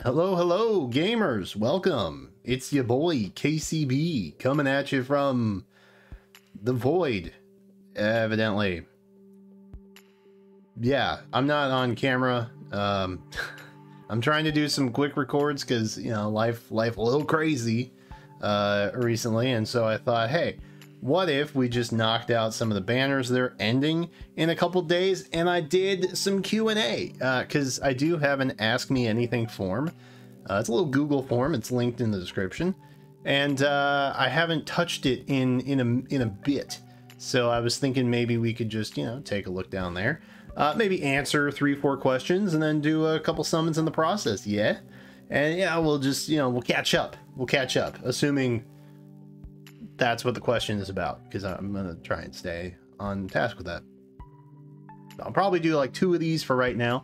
Hello, hello, gamers. Welcome. It's your boy, KCB, coming at you from the void, evidently. Yeah, I'm not on camera. I'm trying to do some quick records because, you know, life a little crazy recently. And so I thought, hey, what if we just knocked out some of the banners that are ending in a couple days, and I did some Q&A because I do have an Ask Me Anything form. It's a little Google form. It's linked in the description, and I haven't touched it in a bit. So I was thinking maybe we could just, you know, take a look down there, maybe answer 3-4 questions, and then do a couple summons in the process. Yeah, and yeah, we'll just, you know, we'll catch up, assuming that's what the question is about, because I'm gonna try and stay on task with that. I'll probably do like 2 of these for right now.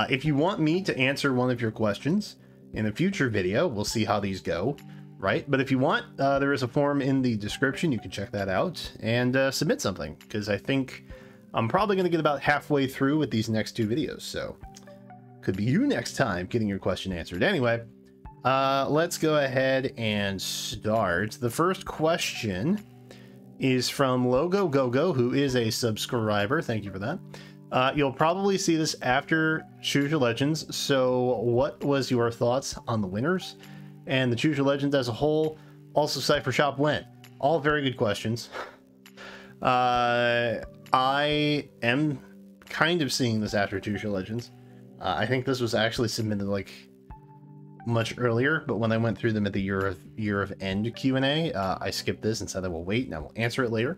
If you want me to answer one of your questions in a future video, we'll see how these go, right? But if you want, there is a form in the description. You can check that out and submit something, because I think I'm probably going to get about halfway through with these next 2 videos, so could be you next time getting your question answered. Anyway, let's go ahead and start. The first question is from Logo Gogo, who is a subscriber. Thank you for that. You'll probably see this after Choose Your Legends. So what was your thoughts on the winners and the Choose Your Legends as a whole? Also, Cypher Shop when? All very good questions. I am kind of seeing this after Choose Your Legends. I think this was actually submitted like much earlier, but when I went through them at the year of end Q&A, I skipped this and said I will wait and I will answer it later.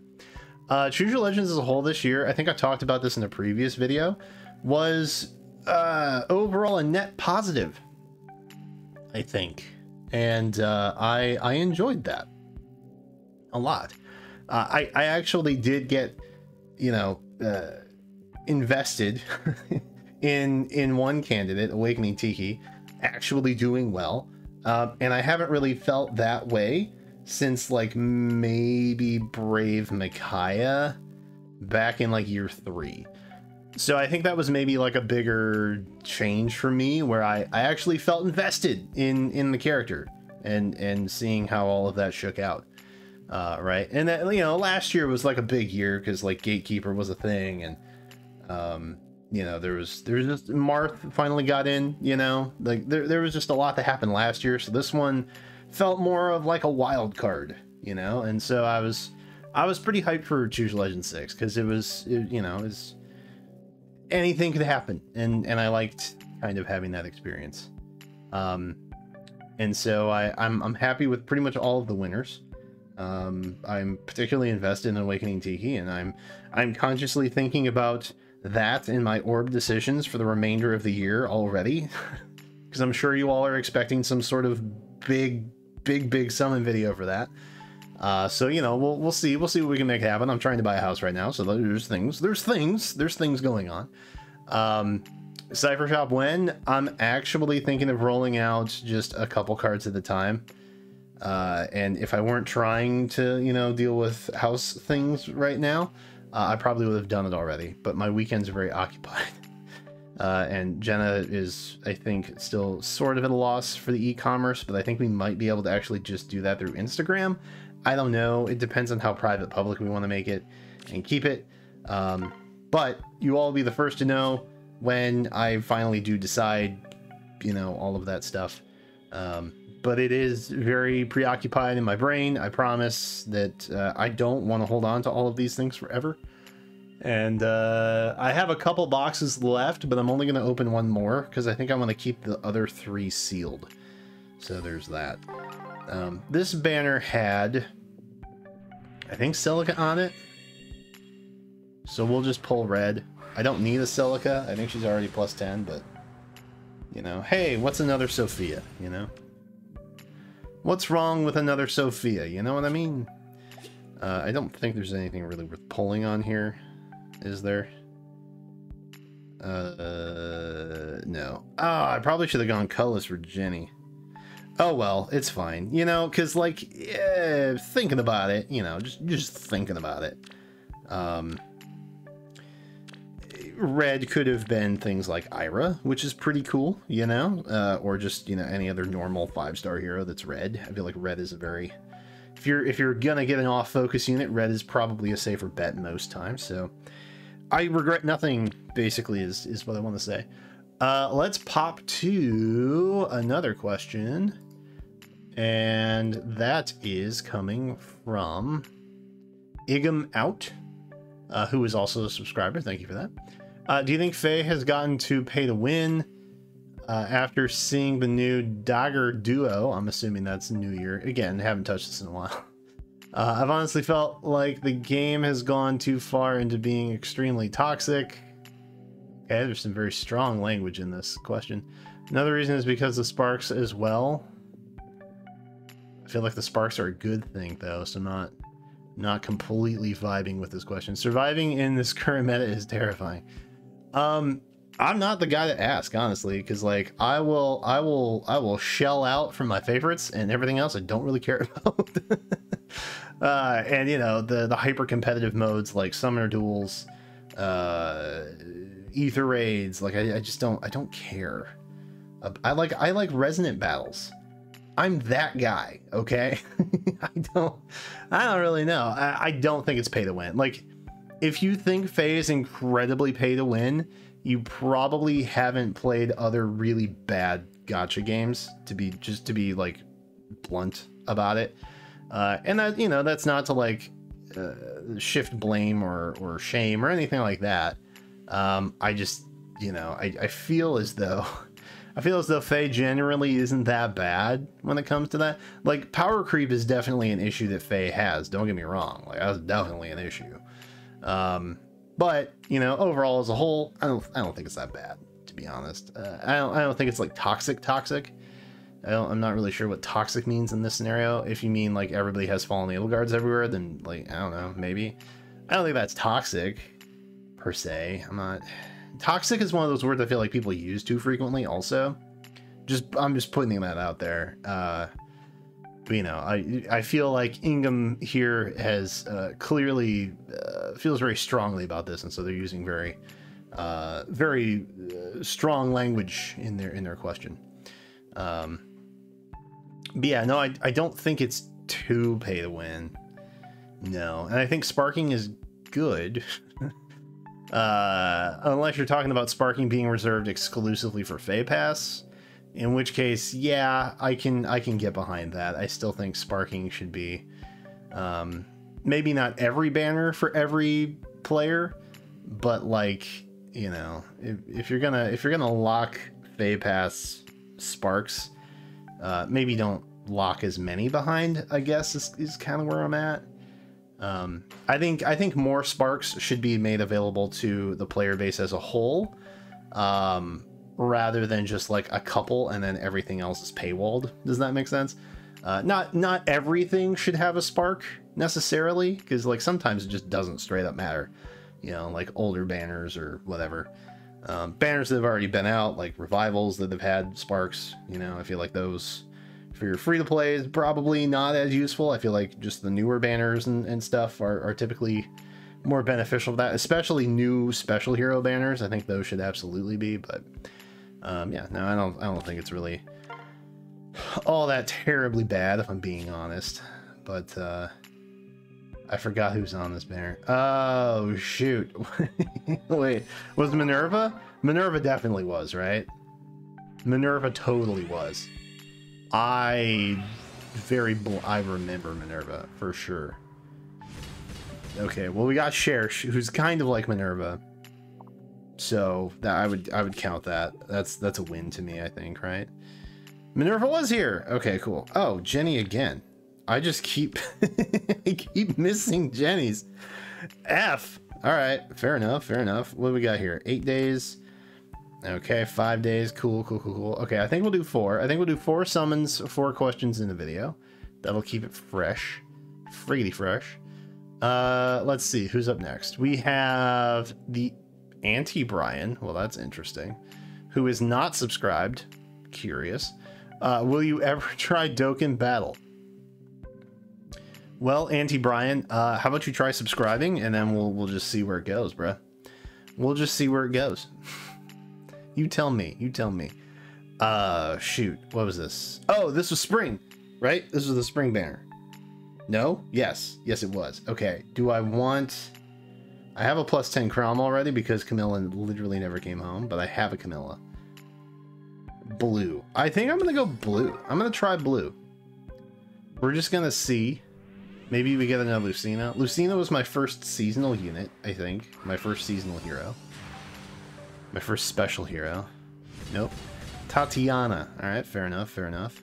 Choose Your Legends as a whole this year, I think I talked about this in a previous video, was overall a net positive, I think, and I enjoyed that a lot. I actually did get, you know, invested in one candidate, Awakening Tiki, actually doing well, and I haven't really felt that way since like maybe Brave Micaiah back in like year 3. So I think that was maybe like a bigger change for me, where I actually felt invested in the character and seeing how all of that shook out, right? And that, you know, last year was like a big year because like Gatekeeper was a thing, and you know, there was just Marth finally got in, you know, like there was just a lot that happened last year. So this one felt more of like a wild card, you know, and so I was pretty hyped for Choose Legend 6 because you know, anything could happen, and I liked kind of having that experience. And so I'm happy with pretty much all of the winners. I'm particularly invested in Awakening Tiki, and I'm consciously thinking about that in my orb decisions for the remainder of the year already, because I'm sure you all are expecting some sort of big summon video for that. So, you know, we'll see what we can make happen. I'm trying to buy a house right now, so there's things going on. Cypher Shop when? I'm actually thinking of rolling out just a couple cards at a time. And if I weren't trying to, you know, deal with house things right now, I probably would have done it already, but my weekends are very occupied. And Jenna is, I think, still sort of at a loss for the e-commerce, but I think we might be able to actually just do that through Instagram. I don't know. It depends on how private public we want to make it and keep it. But you all will be the first to know when I finally do decide, you know, all of that stuff. But it is very preoccupied in my brain. I promise that I don't want to hold on to all of these things forever. And I have a couple boxes left, but I'm only going to open one more because I think I want to keep the other 3 sealed. So there's that. This banner had, I think, Silica on it. So we'll just pull red. I don't need a Silica. I think she's already plus 10, but, you know, hey, what's another Sophia, you know? What's wrong with another Sophia? You know what I mean? I don't think there's anything really worth pulling on here. Is there? No. Oh, I probably should have gone colorless for Jenny. Oh, well, it's fine. You know, because, like, yeah, thinking about it, you know, just thinking about it. red could have been things like Ira, which is pretty cool, you know, or just, you know, any other normal 5-star hero that's red. I feel like red is a very, if you're gonna get an off focus unit, red is probably a safer bet most times. So I regret nothing, basically, is what I want to say. Let's pop to another question, and that is coming from Igum Out, who is also a subscriber. Thank you for that. Do you think FEH has gotten to pay to win after seeing the new Dagger duo? I'm assuming that's New Year. Again, haven't touched this in a while. I've honestly felt like the game has gone too far into being extremely toxic. Okay, there's some very strong language in this question. Another reason is because of sparks as well. I feel like the sparks are a good thing, though, so not completely vibing with this question. Surviving in this current meta is terrifying. I'm not the guy to ask, honestly, because like I will shell out for my favorites, and everything else I don't really care about. And you know, the hyper competitive modes like summoner duels, ether raids, like I don't care. I like resonant battles. I'm that guy, okay? I don't really know. I don't think it's pay to win. Like, if you think FEH is incredibly pay to win, you probably haven't played other really bad gacha games, to be like blunt about it. And that, you know, that's not to like shift blame or shame or anything like that. I just, you know, I feel as though FEH generally isn't that bad when it comes to that. Like, power creep is definitely an issue that FEH has. Don't get me wrong. Like, that's definitely an issue. But you know, overall as a whole, I don't think it's that bad, to be honest. I don't think it's like toxic. I'm not really sure what toxic means in this scenario. If you mean like everybody has fallen naval guards everywhere, then like, I don't know, maybe. I don't think that's toxic per se. Toxic is one of those words I feel like people use too frequently also. I'm just putting that out there. But, you know, I feel like Ingam here has clearly feels very strongly about this, and so they're using very strong language in their question. But yeah, no, I don't think it's too pay to win. No, and I think sparking is good. Unless you're talking about sparking being reserved exclusively for FEH Pass, in which case, yeah, I can get behind that. I still think sparking should be maybe not every banner for every player, but like, you know, if you're gonna lock FEH Pass sparks, maybe don't lock as many behind, I guess is kind of where I'm at. I think more sparks should be made available to the player base as a whole, rather than just like a couple and then everything else is paywalled. Does that make sense? Not everything should have a spark necessarily, because like sometimes it just doesn't straight up matter, you know, like older banners or whatever. Banners that have already been out, like revivals that have had sparks, you know, I feel like those for your free to play is probably not as useful. I feel like just the newer banners and stuff are typically more beneficial for that, especially new special hero banners. I think those should absolutely be, but yeah, no, I don't think it's really all that terribly bad, if I'm being honest. But I forgot who's on this banner. Oh shoot. Wait, was Minerva? Minerva definitely was, right? Minerva totally was. I remember Minerva for sure. Okay, well, we got Cher, who's kind of like Minerva, so that I would count that. That's a win to me, I think, right? Minerva was here. Okay, cool. Oh, Jenny again. I just keep I keep missing Jenny's. F. All right, fair enough. What do we got here? 8 days. Okay, 5 days. Cool. Okay, I think we'll do 4. I think we'll do 4 summons, 4 questions in the video. That'll keep it fresh. Friggity fresh. Let's see, who's up next? We have the anti-Brian. Well, that's interesting. Who is not subscribed. Curious. Will you ever try Dokkan Battle? Well, anti-Brian, how about you try subscribing, and then we'll just see where it goes, bruh. We'll just see where it goes. You tell me. You tell me. Shoot. What was this? Oh, this was spring, right? This was the spring banner. No? Yes. Yes, it was. Okay. Do I want... I have a plus 10 Crom already because Camilla literally never came home, but I have a Camilla. Blue. I think I'm going to go blue. I'm going to try blue. We're just going to see. Maybe we get another Lucina. Lucina was my first seasonal unit, I think. My first seasonal hero. My first special hero. Nope. Tatiana. Alright, fair enough, fair enough.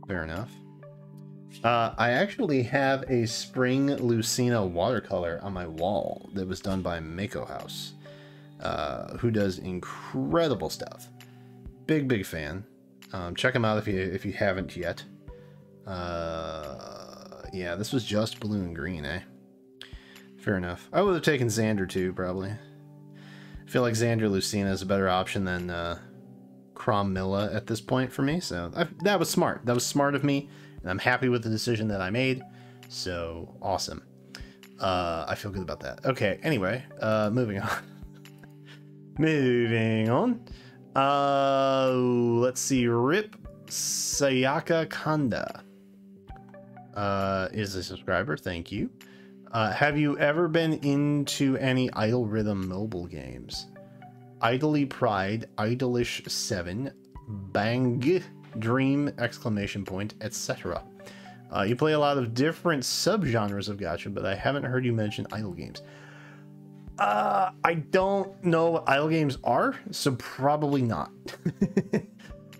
Fair enough. I actually have a Spring Lucina watercolor on my wall that was done by Mako House, who does incredible stuff. Big fan. Check him out if you haven't yet. Yeah, this was just blue and green, eh? Fair enough. I would have taken Xander too, probably. I feel like Xander Lucina is a better option than Crom Milla at this point for me, so that was smart. That was smart of me, and I'm happy with the decision that I made. So awesome. I feel good about that. Okay, anyway, moving on. Moving on. Let's see. Rip Sayaka Kanda is a subscriber. Thank you. Have you ever been into any Idle Rhythm mobile games? Idly Pride, Idolish 7, Bang, Dream, exclamation point, etc. You play a lot of different subgenres of gacha, but I haven't heard you mention idle games. I don't know what idle games are, so probably not.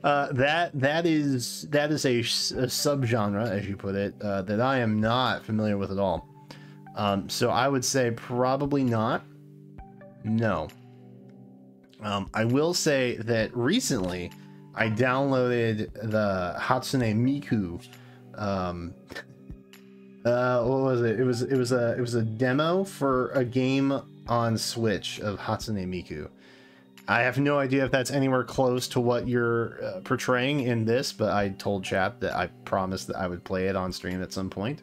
That is a subgenre, as you put it, that I am not familiar with at all. So I would say probably not. No. I will say that recently I downloaded the Hatsune Miku. What was it? It was a demo for a game on Switch of Hatsune Miku. I have no idea if that's anywhere close to what you're portraying in this, but I told chat that I promised that I would play it on stream at some point.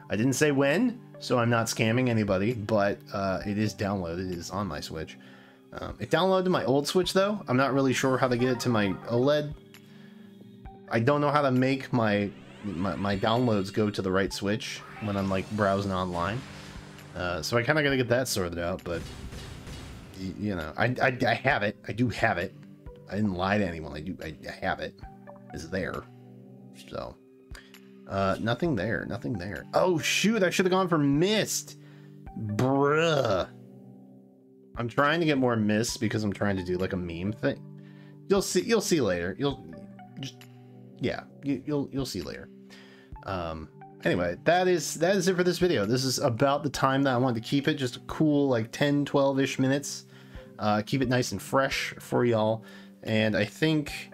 I didn't say when, so I'm not scamming anybody, but it is downloaded. It is on my Switch. It downloaded to my old Switch, though. I'm not really sure how to get it to my OLED. I don't know how to make my downloads go to the right Switch when I'm like browsing online. So I kind of got to get that sorted out, but you know, I have it. I do have it. I didn't lie to anyone. I have it. It's there. So nothing there. Nothing there. Oh shoot! I should have gone for Mist. Bruh. I'm trying to get more Mist because I'm trying to do like a meme thing. You'll see later. You'll see later. Anyway, that is it for this video. This is about the time that I wanted to keep it, just a cool like 10-12-ish minutes. Keep it nice and fresh for y'all. And I think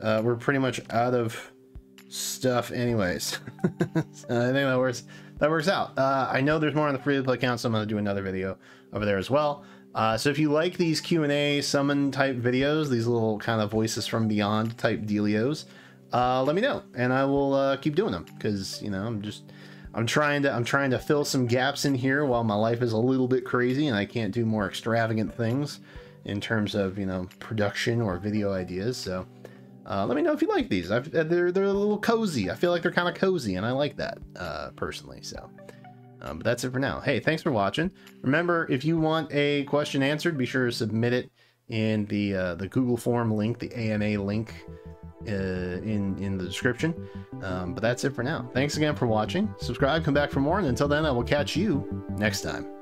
we're pretty much out of stuff anyways. So I think that works out. I know there's more on the free to play account, so I'm going to do another video over there as well. So if you like these Q&A summon type videos, these little kind of voices from beyond type dealios, let me know and I will keep doing them, because you know I'm trying to fill some gaps in here while my life is a little bit crazy and I can't do more extravagant things in terms of, you know, production or video ideas. So let me know if you like these. They're a little cozy. I feel like they're kind of cozy and I like that personally. So but that's it for now. Hey, thanks for watching. Remember, if you want a question answered, be sure to submit it in the Google form link, the AMA link in the description. But that's it for now. Thanks again for watching. Subscribe, come back for more, and until then I will catch you next time.